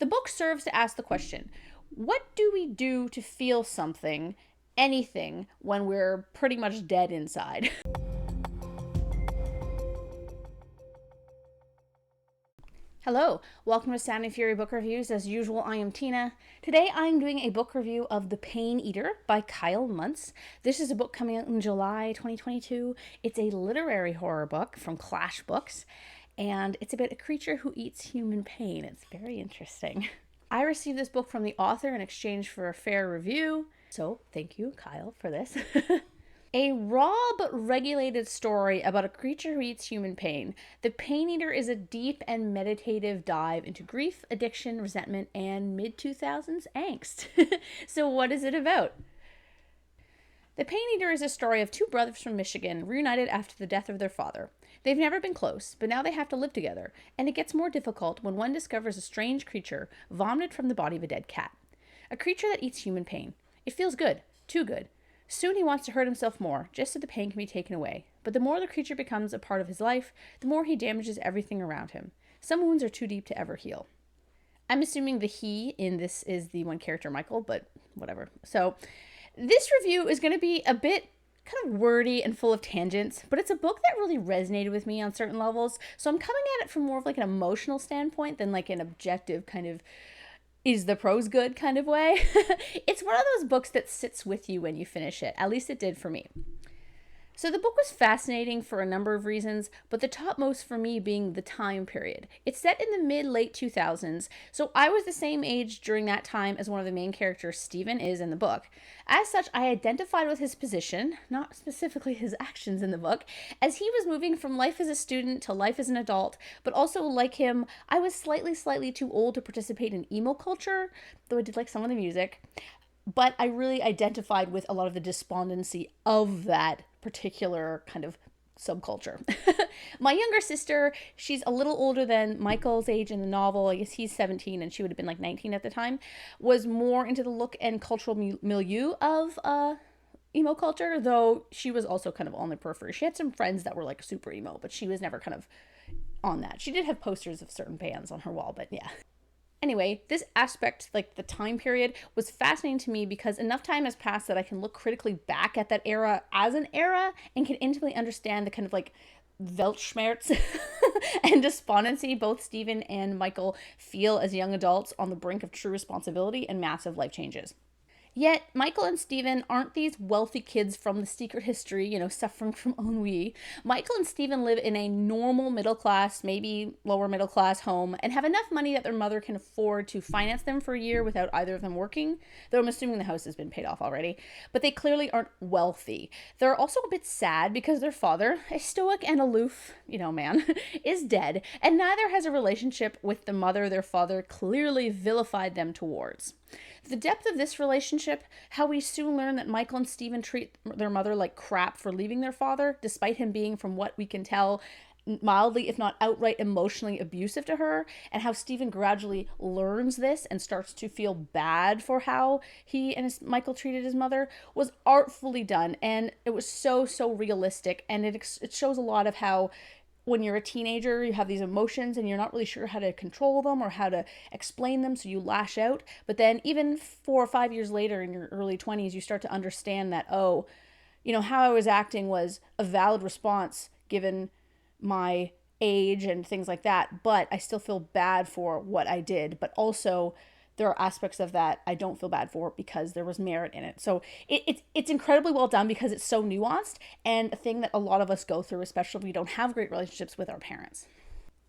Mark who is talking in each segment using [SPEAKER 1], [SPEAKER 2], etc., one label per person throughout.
[SPEAKER 1] The book serves to ask the question, what do we do to feel something, anything, when we're pretty much dead inside? Hello, welcome to Sound and Fury Book Reviews. As usual, I am Tina. Today I am doing a book review of The Pain Eater by Kyle Muntz. This is a book coming out in July 2022. It's a literary horror book from Clash Books, and it's about a creature who eats human pain. It's very interesting. I received this book from the author in exchange for a fair review, so thank you, Kyle, for this. A raw but regulated story about a creature who eats human pain. The Pain Eater is a deep and meditative dive into grief, addiction, resentment, and mid-2000s angst. So what is it about? The Pain Eater is a story of two brothers from Michigan reunited after the death of their father. They've never been close, but now they have to live together, and it gets more difficult when one discovers a strange creature vomited from the body of a dead cat. A creature that eats human pain. It feels good. Too good. Soon he wants to hurt himself more, just so the pain can be taken away. But the more the creature becomes a part of his life, the more he damages everything around him. Some wounds are too deep to ever heal. I'm assuming the he in this is the one character, Michael, but whatever. So, this review is going to be a bit kind of wordy and full of tangents, but it's a book that really resonated with me on certain levels. So I'm coming at it from more of like an emotional standpoint than like an objective kind of is the prose good kind of way. It's one of those books that sits with you when you finish it. At least it did for me. So the book was fascinating for a number of reasons, but the topmost for me being the time period. It's set in the mid-late 2000s, so I was the same age during that time as one of the main characters, Stephen, is in the book. As such, I identified with his position, not specifically his actions in the book, as he was moving from life as a student to life as an adult, but also like him, I was slightly too old to participate in emo culture, though I did like some of the music. But I really identified with a lot of the despondency of that particular kind of subculture. My younger sister, she's a little older than Michael's age in the novel. I guess he's 17 and she would have been like 19 at the time, was more into the look and cultural milieu of emo culture, though she was also kind of on the periphery. She had some friends that were like super emo, but she was never kind of on that. She did have posters of certain bands on her wall, but yeah. Anyway, this aspect, like the time period, was fascinating to me because enough time has passed that I can look critically back at that era as an era and can intimately understand the kind of like Weltschmerz and despondency both Stephen and Michael feel as young adults on the brink of true responsibility and massive life changes. Yet, Michael and Stephen aren't these wealthy kids from the secret history, suffering from ennui. Michael and Stephen live in a normal middle class, maybe lower middle class home, and have enough money that their mother can afford to finance them for a year without either of them working, though I'm assuming the house has been paid off already. But they clearly aren't wealthy. They're also a bit sad because their father, a stoic and aloof, man, is dead, and neither has a relationship with the mother their father clearly vilified them towards. The depth of this relationship, how we soon learn that Michael and Stephen treat their mother like crap for leaving their father, despite him being, from what we can tell, mildly, if not outright emotionally abusive to her, and how Stephen gradually learns this and starts to feel bad for how he and Michael treated his mother, was artfully done, and it was so realistic, and it shows a lot of how when you're a teenager, you have these emotions and you're not really sure how to control them or how to explain them, so you lash out. But then even 4 or 5 years later in your early 20s, you start to understand that, how I was acting was a valid response given my age and things like that, but I still feel bad for what I did. But also, there are aspects of that I don't feel bad for because there was merit in it. So it's incredibly well done because it's so nuanced and a thing that a lot of us go through, especially if we don't have great relationships with our parents.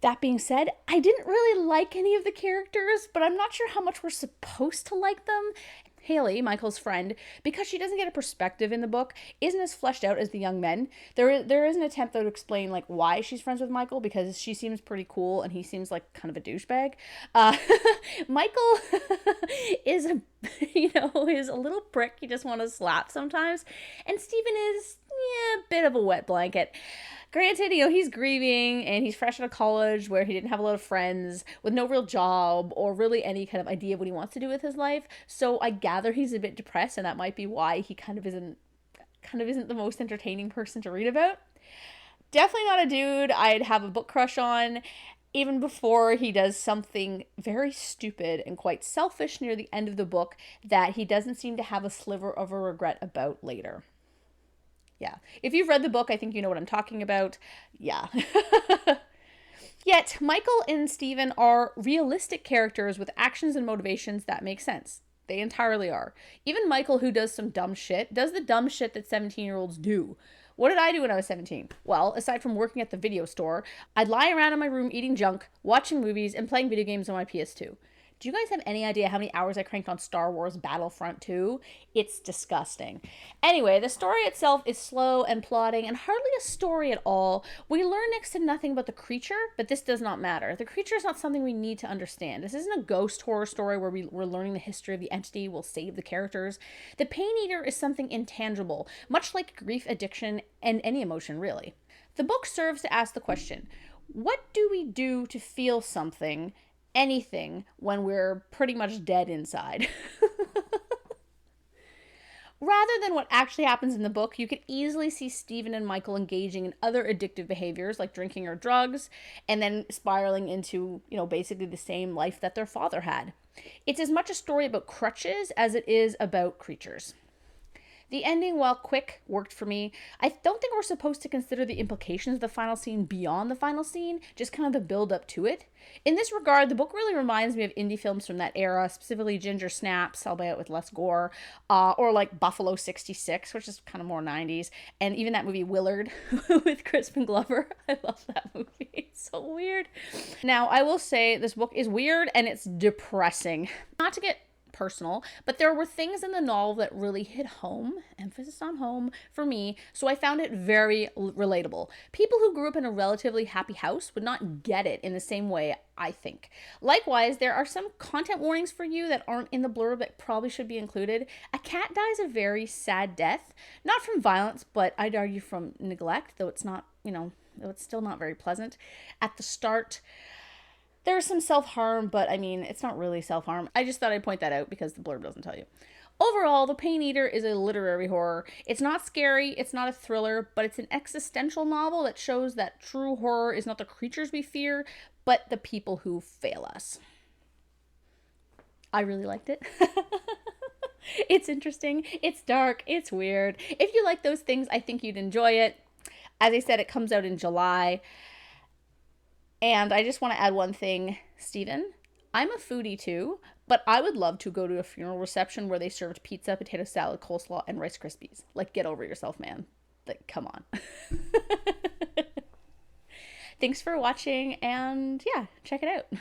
[SPEAKER 1] That being said, I didn't really like any of the characters, but I'm not sure how much we're supposed to like them. Haley, Michael's friend, because she doesn't get a perspective in the book, isn't as fleshed out as the young men. There is an attempt though to explain like why she's friends with Michael, because she seems pretty cool and he seems like kind of a douchebag. Michael is is a little prick you just want to slap sometimes, and Stephen is a bit of a wet blanket. Granted, he's grieving and he's fresh out of college where he didn't have a lot of friends, with no real job or really any kind of idea of what he wants to do with his life. So I gather he's a bit depressed, and that might be why he kind of isn't the most entertaining person to read about. Definitely not a dude I'd have a book crush on. even before he does something very stupid and quite selfish near the end of the book that he doesn't seem to have a sliver of a regret about later. Yeah. If you've read the book, I think you know what I'm talking about. Yeah. Yet, Michael and Stephen are realistic characters with actions and motivations that make sense. They entirely are. Even Michael, who does some dumb shit, does the dumb shit that 17-year-olds do. What did I do when I was 17? Well, aside from working at the video store, I'd lie around in my room eating junk, watching movies, and playing video games on my PS2. Do you guys have any idea how many hours I cranked on Star Wars Battlefront 2? It's disgusting. Anyway, the story itself is slow and plodding and hardly a story at all. We learn next to nothing about the creature, but this does not matter. The creature is not something we need to understand. This isn't a ghost horror story where we're learning the history of the entity, we'll save the characters. The Pain Eater is something intangible, much like grief, addiction, and any emotion, really. The book serves to ask the question, what do we do to feel something, anything, when we're pretty much dead inside? Rather than what actually happens in the book, you could easily see Stephen and Michael engaging in other addictive behaviors like drinking or drugs, and then spiraling into, basically the same life that their father had. It's as much a story about crutches as it is about creatures. The ending, while quick, worked for me. I don't think we're supposed to consider the implications of the final scene beyond the final scene, just kind of the build up to it. In this regard, the book really reminds me of indie films from that era, specifically Ginger Snaps, albeit with less gore, or like Buffalo 66, which is kind of more 90s, and even that movie Willard with Crispin Glover. I love that movie. It's so weird. Now, I will say this book is weird and it's depressing. Not to get personal, but there were things in the novel that really hit home, emphasis on home, for me, so I found it very relatable. People who grew up in a relatively happy house would not get it in the same way, I think. Likewise, there are some content warnings for you that aren't in the blurb that probably should be included. A cat dies a very sad death, not from violence, but I'd argue from neglect, though it's not, though it's still not very pleasant. At the start, there's some self-harm, but I mean, it's not really self-harm. I just thought I'd point that out because the blurb doesn't tell you. Overall, The Pain Eater is a literary horror. It's not scary, it's not a thriller, but it's an existential novel that shows that true horror is not the creatures we fear, but the people who fail us. I really liked it. It's interesting, it's dark, it's weird. If you like those things, I think you'd enjoy it. As I said, it comes out in July. And I just want to add one thing, Stephen. I'm a foodie too, but I would love to go to a funeral reception where they served pizza, potato salad, coleslaw, and Rice Krispies. Like, get over yourself, man. Like, come on. Thanks for watching, and yeah, check it out.